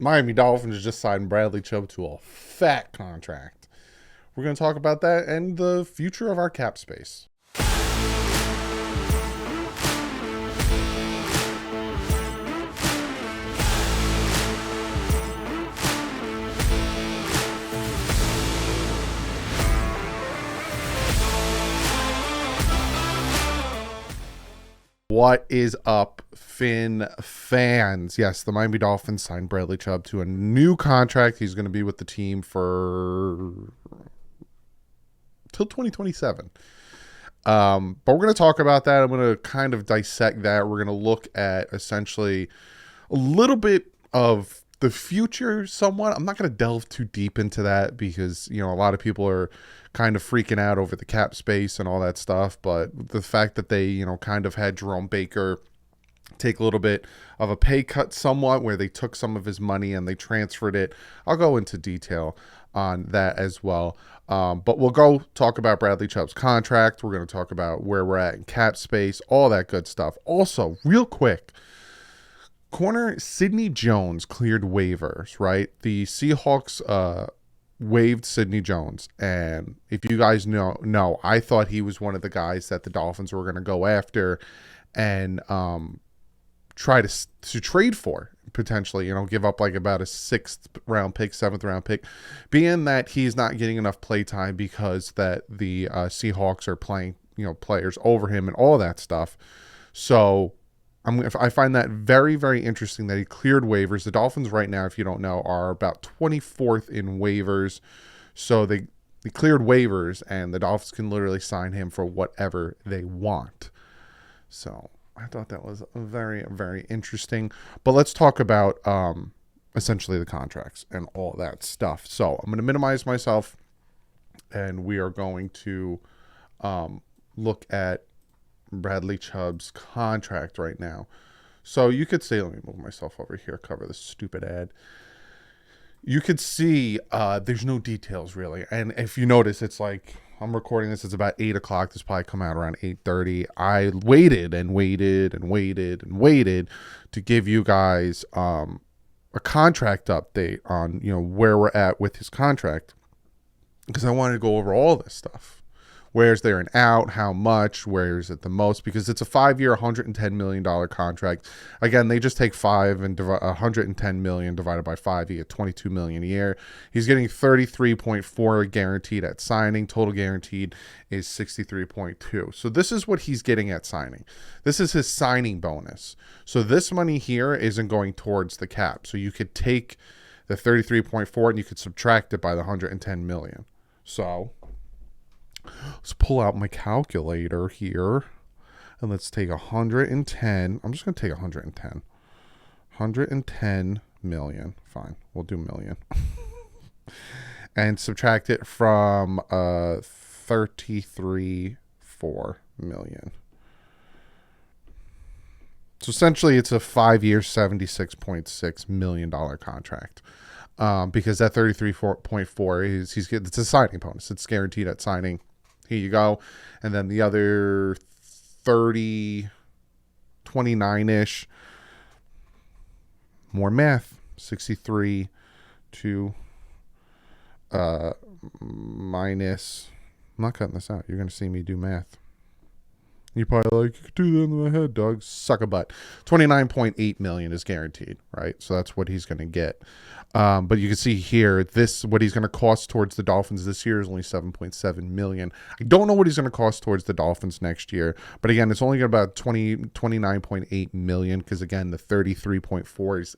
Miami Dolphins just signed Bradley Chubb to a fat contract. We're going to talk about that and the future of our cap space. What is up, Finn fans? Yes, the Miami Dolphins signed Bradley Chubb to a new contract. He's going to be with the team for till 2027. But we're going to talk about that. I'm going to kind of dissect that. We're going to look at essentially a little bit of the future somewhat. I'm not going to delve too deep into that because, a lot of people are kind of freaking out over the cap space and all that stuff. But the fact that they, kind of had Jerome Baker take a little bit of a pay cut somewhat where they took some of his money and they transferred it. I'll go into detail on that as well. But we'll go talk about Bradley Chubb's contract. We're going to talk about where we're at in cap space, all that good stuff. Also, real quick, corner Sidney Jones cleared waivers, right? The Seahawks waived Sidney Jones. And if you guys know, I thought he was one of the guys that the Dolphins were going to go after and try to trade for, potentially, give up like about a 6th round pick, 7th round pick, being that he's not getting enough play time because that the Seahawks are playing, players over him and all that stuff. So I find that very, very interesting that he cleared waivers. The Dolphins right now, if you don't know, are about 24th in waivers. So they cleared waivers and the Dolphins can literally sign him for whatever they want. So I thought that was very, very interesting. But let's talk about essentially the contracts and all that stuff. So I'm going to minimize myself and we are going to look at Bradley Chubb's contract right now. So you could see, let me move myself over here, cover this stupid ad. You could see there's no details really. And if you notice, it's like, I'm recording this, it's about 8 o'clock. This probably come out around 8:30. I waited and waited and waited and waited to give you guys a contract update on, where we're at with his contract. Because I wanted to go over all this stuff. Where's there an out? How much? Where is it the most? Because it's a 5-year, $110 million contract. Again, they just take 5 and $110 million divided by 5. You get $22 million a year. He's getting 33.4 guaranteed at signing. Total guaranteed is 63.2. So this is what he's getting at signing. This is his signing bonus. So this money here isn't going towards the cap. So you could take the 33.4 and you could subtract it by the 110 million. So let's pull out my calculator here and let's take 110. I'm just going to take 110. 110 million. Fine. We'll do million. And subtract it from 33.4 million. So essentially it's a 5-year, $76.6 million contract. Because that 33.4 is it's a signing bonus. It's guaranteed at signing. Here you go. And then the other 29-ish, more math, 63 to minus, I'm not cutting this out. You're going to see me do math. You're probably like, you could do that in my head, dog. Suck a butt. 29.8 million is guaranteed, right? So that's what he's going to get. But you can see here, what he's going to cost towards the Dolphins this year is only 7.7 million. I don't know what he's going to cost towards the Dolphins next year, but again, it's only about 29.8 million because again, the 33.4 is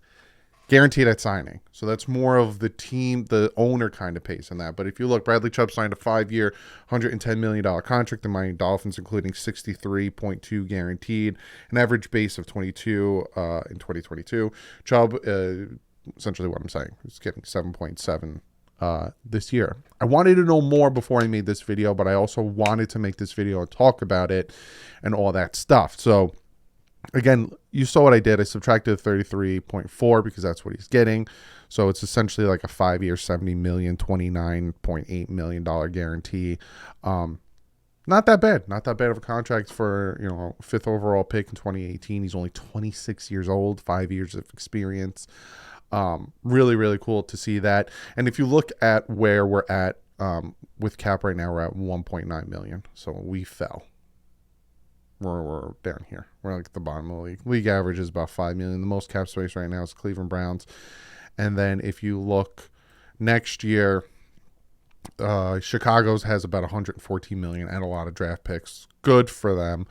guaranteed at signing. So that's more of the team, the owner kind of pays in that. But if you look, Bradley Chubb signed a 5-year, $110 million contract. The Miami Dolphins, including 63.2 guaranteed, an average base of 22 in 2022. Chubb, essentially what I'm saying, is getting 7.7 this year. I wanted to know more before I made this video, but I also wanted to make this video and talk about it and all that stuff. So again, you saw what I did. I subtracted 33.4 because that's what he's getting. So it's essentially like a 5-year, $70 million, $29.8 million guarantee. Not that bad. Not that bad of a contract for, 5th overall pick in 2018. He's only 26 years old, 5 years of experience. Really, really cool to see that. And if you look at where we're at with cap right now, we're at 1.9 million. So we fell. We're down here. We're like at the bottom of the league. League average is about 5 million. The most cap space right now is Cleveland Browns. And then if you look next year, Chicago's has about 114 million and a lot of draft picks. Good for them.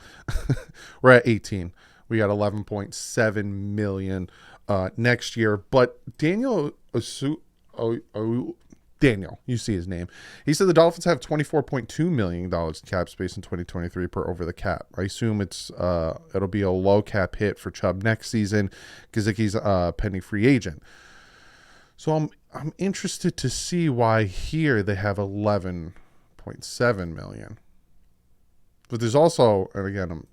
We're at 18. We got 11.7 million next year. But Daniel, you see his name. He said the Dolphins have $24.2 million in cap space in 2023 per over the cap. I assume it'll be a low cap hit for Chubb next season. Gesicki's a pending free agent. So I'm interested to see why here they have 11.7 million. But there's also, and again,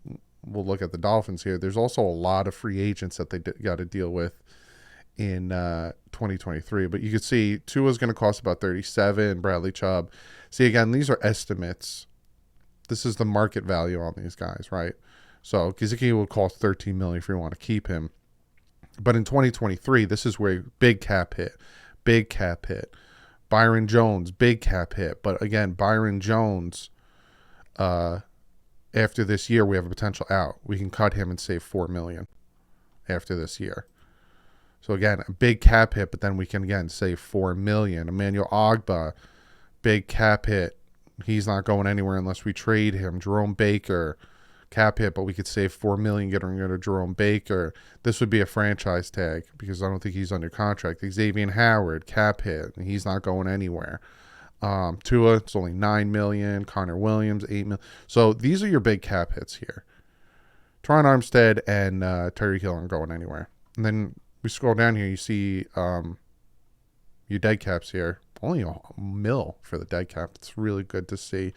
we'll look at the Dolphins here. There's also a lot of free agents that they got to deal with in 2023. But you can see Tua's going to cost about 37, Bradley Chubb. See, again, these are estimates. This is the market value on these guys, right? So Gesicki will cost 13 million if you want to keep him. But in 2023, this is where big cap hit. Byron Jones, big cap hit. But again, Byron Jones, after this year, we have a potential out. We can cut him and save $4 million after this year. So again, a big cap hit, but then we can again save $4 million. Emmanuel Ogbah, big cap hit. He's not going anywhere unless we trade him. Jerome Baker, cap hit, but we could save $4 million getting rid of Jerome Baker. This would be a franchise tag because I don't think he's under contract. Xavier Howard, cap hit, and he's not going anywhere. Tua, it's only $9 million. Connor Williams, $8 million. So these are your big cap hits here. Teron Armstead and Tyreek Hill aren't going anywhere. And then we scroll down here, you see your dead caps here. Only $1 million for the dead cap. It's really good to see.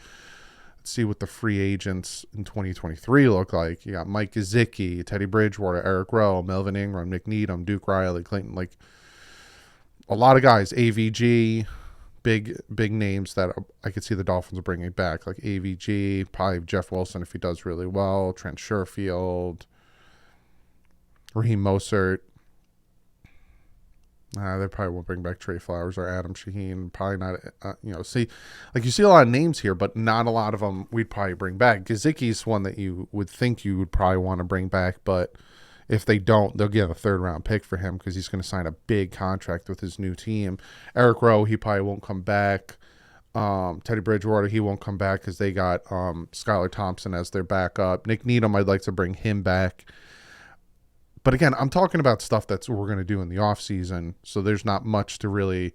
Let's see what the free agents in 2023 look like. You got Mike Gesicki, Teddy Bridgewater, Eric Rowe, Melvin Ingram, Nick Needham, Duke Riley, Clayton. Like a lot of guys. AVG, big names that I could see the Dolphins bringing back. Like AVG, probably Jeff Wilson if he does really well. Trent Sherfield, Raheem Mostert. They probably won't bring back Trey Flowers or Adam Shaheen. Probably not, see, like you see a lot of names here, but not a lot of them we'd probably bring back. Gesicki's one that you would think you would probably want to bring back, but if they don't, they'll get a third-round pick for him because he's going to sign a big contract with his new team. Eric Rowe, he probably won't come back. Teddy Bridgewater, he won't come back because they got Skylar Thompson as their backup. Nick Needham, I'd like to bring him back. But again, I'm talking about stuff that's what we're going to do in the off season, so there's not much to really.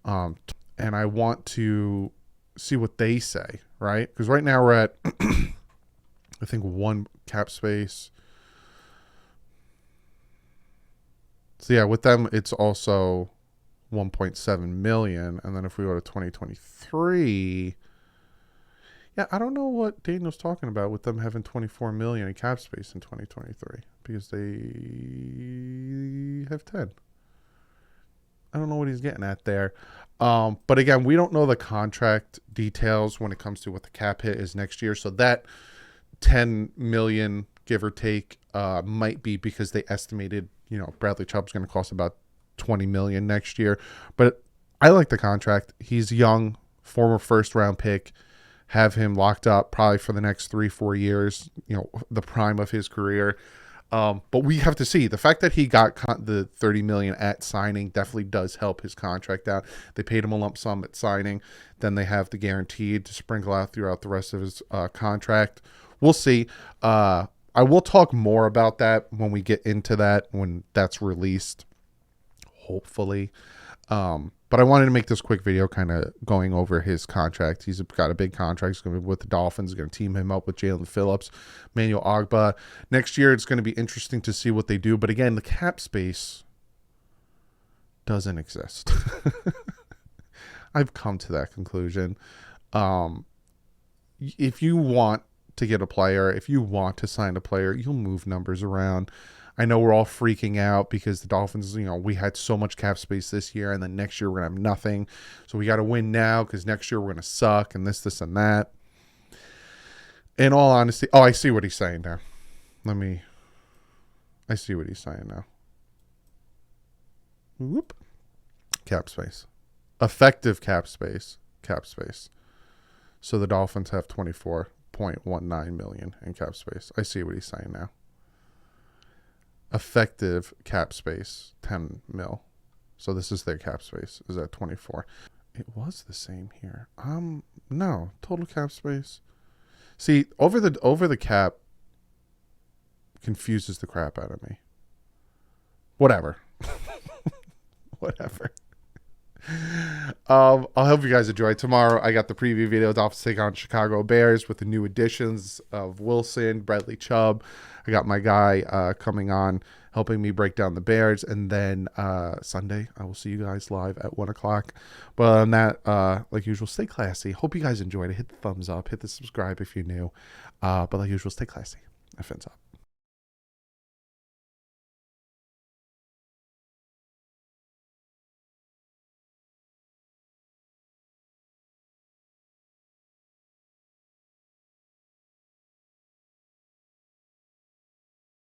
And I want to see what they say, right? Because right now we're at, I think, 1 cap space. So yeah, with them it's also 1.7 million, and then if we go to 2023. Yeah, I don't know what Daniel's talking about with them having 24 million in cap space in 2023 because they have 10. I don't know what he's getting at there. But again, we don't know the contract details when it comes to what the cap hit is next year. So that 10 million, give or take, might be because they estimated, Bradley Chubb's going to cost about 20 million next year. But I like the contract. He's young, former first-round pick. Have him locked up probably for the next 3-4 years, the prime of his career. But we have to see. The fact that he got the $30 million at signing definitely does help his contract out. They paid him a lump sum at signing. Then they have the guaranteed to sprinkle out throughout the rest of his contract. We'll see. I will talk more about that when we get into that, when that's released, hopefully. But I wanted to make this quick video kind of going over his contract. He's got a big contract. He's going to be with the Dolphins. He's going to team him up with Jalen Phillips, Emmanuel Ogbah. Next year, it's going to be interesting to see what they do. But again, the cap space doesn't exist. I've come to that conclusion. If you want to get a player, if you want to sign a player, you'll move numbers around. I know we're all freaking out because the Dolphins, we had so much cap space this year, and then next year we're going to have nothing. So we got to win now because next year we're going to suck and this, and that. In all honesty, I see what he's saying now. I see what he's saying now. Whoop. Cap space. Effective cap space. Cap space. So the Dolphins have 24.19 million in cap space. I see what he's saying now. Effective cap space, 10 mil. So this is their cap space, is at 24. It was the same here. No, total cap space. See, over the cap confuses the crap out of me. Whatever. Whatever. I hope you guys enjoy. Tomorrow I got the preview video. Dolphins take on Chicago Bears with the new additions of Wilson, Bradley Chubb. I got my guy coming on helping me break down the Bears, and then Sunday I will see you guys live at 1 o'clock. But on that, like usual, stay classy. Hope you guys enjoyed it. Hit the thumbs up, hit the subscribe if you're new. But like usual, stay classy. Fins up.